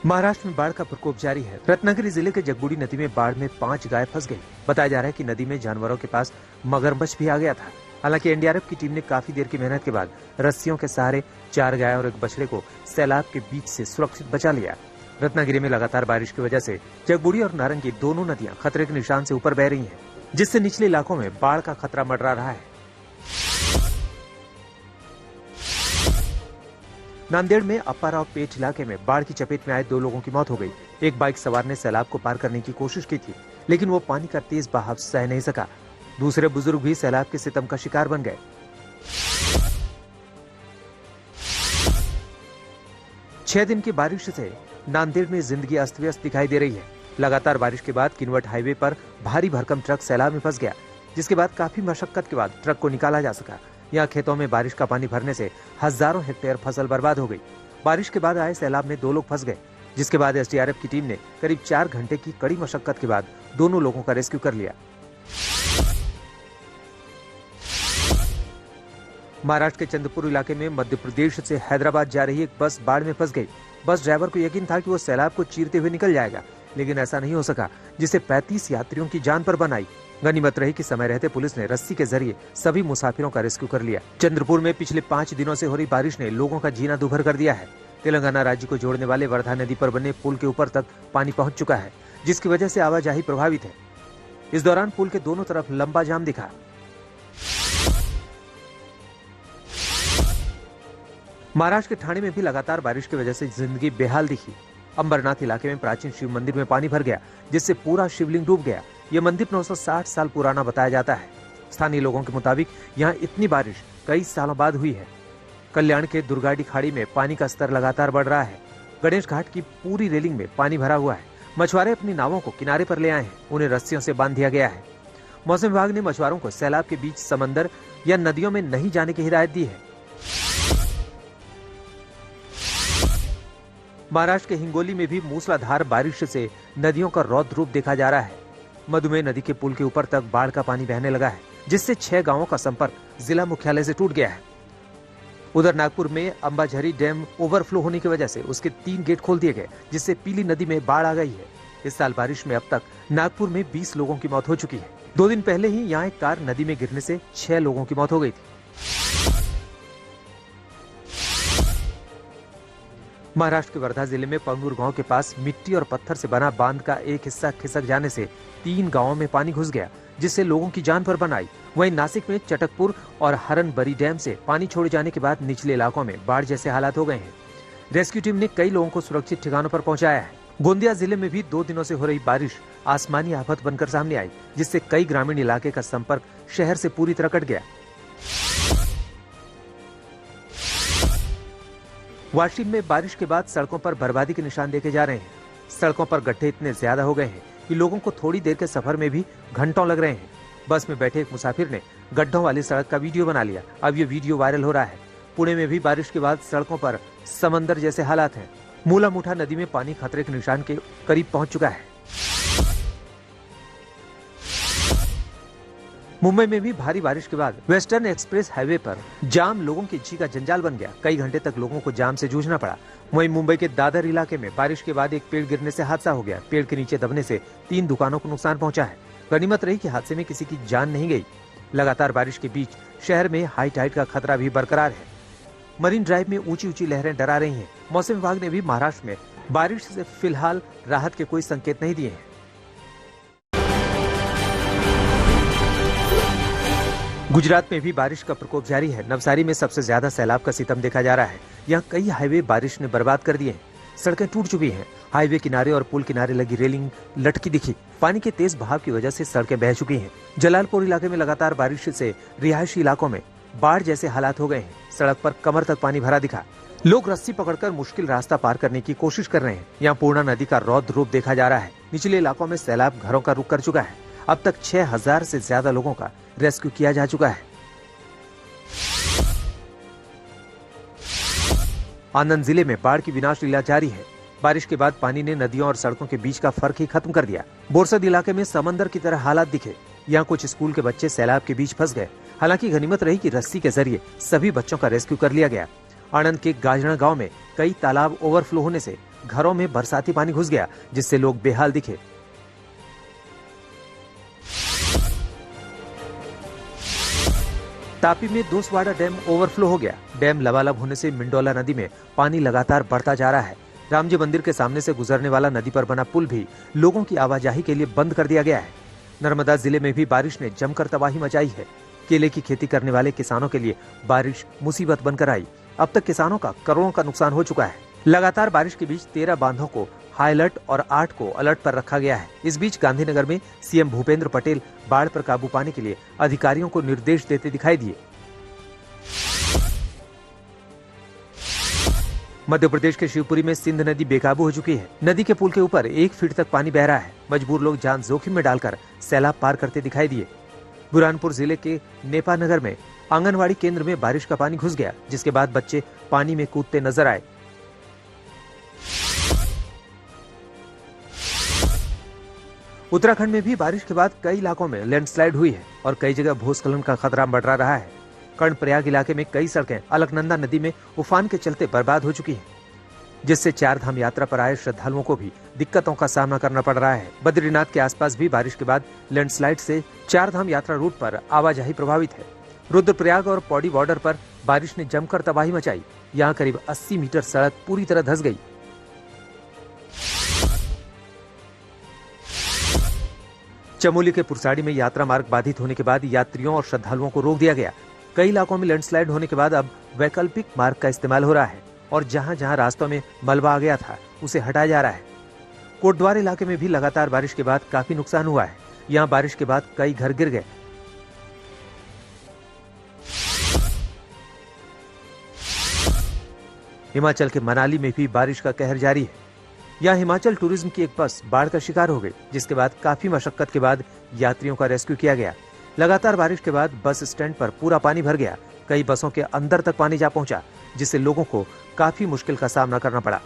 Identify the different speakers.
Speaker 1: महाराष्ट्र में बाढ़ का प्रकोप जारी है। रत्नागिरी जिले के जगबुड़ी नदी में बाढ़ में 5 गाय फंस गई। बताया जा रहा है कि नदी में जानवरों के पास मगरमच्छ भी आ गया था। हालांकि एनडीआरएफ की टीम ने काफी देर की मेहनत के बाद रस्सियों के सहारे 4 गाय और एक बछड़े को सैलाब के बीच से सुरक्षित बचा लिया। रत्नागिरी में लगातार बारिश की वजह से जगबुड़ी और नारंगी दोनों नदियां खतरे के निशान से ऊपर बह रही हैं, जिससे निचले इलाकों में बाढ़ का खतरा मंडरा रहा है। नांदेड़ में अप्पाराव पेठ इलाके में बाढ़ की चपेट में आए 2 लोगों की मौत हो गई। एक बाइक सवार ने सैलाब को पार करने की कोशिश की थी, लेकिन वो पानी का तेज बहाव सह नहीं सका। दूसरे बुजुर्ग भी सैलाब के सितम का शिकार बन गए। 6 दिन की बारिश से नांदेड़ में जिंदगी अस्त व्यस्त दिखाई दे रही है। लगातार बारिश के बाद किनवट हाईवे पर भारी भरकम ट्रक सैलाब में फंस गया, जिसके बाद काफी मशक्कत के बाद ट्रक को निकाला जा सका। यहाँ खेतों में बारिश का पानी भरने से हजारों हेक्टेयर फसल बर्बाद हो गई। बारिश के बाद आए सैलाब में 2 लोग फंस गए, जिसके बाद एसडीआरएफ की टीम ने करीब 4 घंटे की कड़ी मशक्कत के बाद दोनों लोगों का रेस्क्यू कर लिया। महाराष्ट्र के चंद्रपुर इलाके में मध्य प्रदेश से हैदराबाद जा रही एक बस बाढ़ में फंस गई। बस ड्राइवर को यकीन था कि वो सैलाब को चीरते हुए निकल जाएगा, लेकिन ऐसा नहीं हो सका, जिससे 35 यात्रियों की जान पर बन आई। गनीमत रही कि समय रहते पुलिस ने रस्सी के जरिए सभी मुसाफिरों का रेस्क्यू कर लिया। चंद्रपुर में पिछले 5 दिनों से हो रही बारिश ने लोगों का जीना दुभर कर दिया है। तेलंगाना राज्य को जोड़ने वाले वर्धा नदी पर बने पुल के ऊपर तक पानी पहुंच चुका है, जिसकी वजह से आवाजाही प्रभावित है। इस दौरान पुल के दोनों तरफ लंबा जाम दिखा। महाराष्ट्र के ठाणे में भी लगातार बारिश की वजह से जिंदगी बेहाल दिखी। अंबरनाथ इलाके में प्राचीन शिव मंदिर में पानी भर गया, जिससे पूरा शिवलिंग डूब गया। यह मंदिर 960 साल पुराना बताया जाता है। स्थानीय लोगों के मुताबिक यहाँ इतनी बारिश कई सालों बाद हुई है। कल्याण के दुर्गाडी खाड़ी में पानी का स्तर लगातार बढ़ रहा है। गणेश घाट की पूरी रेलिंग में पानी भरा हुआ है। मछुआरे अपनी नावों को किनारे पर ले आए हैं, उन्हें रस्सियों से बांध दिया गया है। मौसम विभाग ने मछुआरों को सैलाब के बीच समंदर या नदियों में नहीं जाने की हिदायत दी है। महाराष्ट्र के हिंगोली में भी मूसलाधार बारिश से नदियों का रौद्र रूप देखा जा रहा है। मधुमेह नदी के पुल के ऊपर तक बाढ़ का पानी बहने लगा है, जिससे 6 गांवों का संपर्क जिला मुख्यालय से टूट गया है। उधर नागपुर में अंबाझरी डैम ओवरफ्लो होने की वजह से उसके 3 गेट खोल दिए गए, जिससे पीली नदी में बाढ़ आ गई है। इस साल बारिश में अब तक नागपुर में 20 लोगों की मौत हो चुकी है। 2 दिन पहले ही यहाँ एक कार नदी में गिरने से 6 लोगों की मौत हो गई थी। महाराष्ट्र के वर्धा जिले में पंगूर गांव के पास मिट्टी और पत्थर से बना बांध का एक हिस्सा खिसक जाने से 3 गांवों में पानी घुस गया, जिससे लोगों की जान पर बन आई। वहीं नासिक में चटकपुर और हरनबरी डैम से पानी छोड़े जाने के बाद निचले इलाकों में बाढ़ जैसे हालात हो गए हैं। रेस्क्यू टीम ने कई लोगों को सुरक्षित ठिकानों पर पहुंचाया है। गोंदिया जिले में भी 2 दिनों से हो रही बारिश आसमानी आफत बनकर सामने आई, जिससे कई ग्रामीण इलाके का संपर्क शहर से पूरी तरह कट गया। वाशिम में बारिश के बाद सड़कों पर बर्बादी के निशान देखे जा रहे हैं। सड़कों पर गड्ढे इतने ज्यादा हो गए हैं कि लोगों को थोड़ी देर के सफर में भी घंटों लग रहे हैं। बस में बैठे एक मुसाफिर ने गड्ढों वाली सड़क का वीडियो बना लिया। अब ये वीडियो वायरल हो रहा है। पुणे में भी बारिश के बाद सड़कों पर समंदर जैसे हालात हैं। मूला मुठा नदी में पानी खतरे के निशान के करीब पहुंच चुका है। मुंबई में भी भारी बारिश के बाद वेस्टर्न एक्सप्रेस हाईवे पर जाम लोगों की जी का जंजाल बन गया। कई घंटे तक लोगों को जाम से जूझना पड़ा। वहीं मुंबई के दादर इलाके में बारिश के बाद एक पेड़ गिरने से हादसा हो गया। पेड़ के नीचे दबने से 3 दुकानों को नुकसान पहुंचा है। गनीमत रही कि हादसे में किसी की जान नहीं गई। लगातार बारिश के बीच शहर में हाई टाइड का खतरा भी बरकरार है। मरीन ड्राइव में ऊंची लहरें डरा रही हैं। मौसम विभाग ने भी महाराष्ट्र में बारिश से फिलहाल राहत के कोई संकेत नहीं दिए हैं। गुजरात में भी बारिश का प्रकोप जारी है। नवसारी में सबसे ज्यादा सैलाब का सितम देखा जा रहा है। यहाँ कई हाईवे बारिश ने बर्बाद कर दिए हैं। सड़कें टूट चुकी हैं। हाईवे किनारे और पुल किनारे लगी रेलिंग लटकी दिखी। पानी के तेज बहाव की वजह से सड़कें बह चुकी हैं। जलालपुर इलाके में लगातार बारिश से रिहायशी इलाकों में बाढ़ जैसे हालात हो गए हैं। सड़क पर कमर तक पानी भरा दिखा। लोग रस्सी पकड़कर मुश्किल रास्ता पार करने की कोशिश कर रहे हैं। यहाँ पूर्णा नदी का रौद्र रूप देखा जा रहा है। निचले इलाकों में सैलाब घरों का रुख कर चुका है। अब तक 6000 से ज्यादा लोगों का रेस्क्यू किया जा चुका है। आनंद जिले में बाढ़ की विनाश लीला जारी है। बारिश के बाद पानी ने नदियों और सड़कों के बीच का फर्क ही खत्म कर दिया। बोरसद इलाके में समंदर की तरह हालात दिखे। यहाँ कुछ स्कूल के बच्चे सैलाब के बीच फंस गए। हालांकि गनीमत रही कि रस्सी के जरिए सभी बच्चों का रेस्क्यू कर लिया गया। आनंद के गाजड़ा गांव में कई तालाब ओवरफ्लो होने से घरों में बरसाती पानी घुस गया, जिससे लोग बेहाल दिखे। तापी में दोसवाड़ा डैम ओवरफ्लो हो गया। डैम लबालब होने से मिंडोला नदी में पानी लगातार बढ़ता जा रहा है। रामजी मंदिर के सामने से गुजरने वाला नदी पर बना पुल भी लोगों की आवाजाही के लिए बंद कर दिया गया है। नर्मदा जिले में भी बारिश ने जमकर तबाही मचाई है। केले की खेती करने वाले किसानों के लिए बारिश मुसीबत बनकर आई। अब तक किसानों का करोड़ों का नुकसान हो चुका है। लगातार बारिश के बीच 13 बांधों को हाई अलर्ट और 8 को अलर्ट पर रखा गया है। इस बीच गांधीनगर में सीएम भूपेंद्र पटेल बाढ़ पर काबू पाने के लिए अधिकारियों को निर्देश देते दिखाई दिए। मध्य प्रदेश के शिवपुरी में सिंध नदी बेकाबू हो चुकी है। नदी के पुल के ऊपर 1 फीट तक पानी बह रहा है। मजबूर लोग जान जोखिम में डालकर सैलाब पार करते दिखाई दिए। बुरहानपुर जिले के नेपा नगर में आंगनवाड़ी केंद्र में बारिश का पानी घुस गया, जिसके बाद बच्चे पानी में कूदते नजर आए। उत्तराखंड में भी बारिश के बाद कई इलाकों में लैंडस्लाइड हुई है और कई जगह भूस्खलन का खतरा मंडरा रहा है। कर्णप्रयाग इलाके में कई सड़कें अलकनंदा नदी में उफान के चलते बर्बाद हो चुकी हैं, जिससे 4 धाम यात्रा पर आए श्रद्धालुओं को भी दिक्कतों का सामना करना पड़ रहा है। बद्रीनाथ के आसपास भी बारिश के बाद लैंडस्लाइड से 4 धाम यात्रा रूट पर आवाजाही प्रभावित है। रुद्रप्रयाग और पौड़ी बॉर्डर पर बारिश ने जमकर तबाही मचाई। यहाँ करीब 80 मीटर सड़क पूरी तरह धंस गई। चमोली के पुरसाड़ी में यात्रा मार्ग बाधित होने के बाद यात्रियों और श्रद्धालुओं को रोक दिया गया। कई इलाकों में लैंडस्लाइड होने के बाद अब वैकल्पिक मार्ग का इस्तेमाल हो रहा है और जहां जहां रास्तों में मलबा आ गया था उसे हटाया जा रहा है। कोटद्वार इलाके में भी लगातार बारिश के बाद काफी नुकसान हुआ है। यहां बारिश के बाद कई घर गिर गए। हिमाचल के मनाली में भी बारिश का कहर जारी है। यहाँ हिमाचल टूरिज्म की एक बस बाढ़ का शिकार हो गई, जिसके बाद काफी मशक्कत के बाद यात्रियों का रेस्क्यू किया गया। लगातार बारिश के बाद बस स्टैंड पर पूरा पानी भर गया। कई बसों के अंदर तक पानी जा पहुंचा, जिससे लोगों को काफी मुश्किल का सामना करना पड़ा।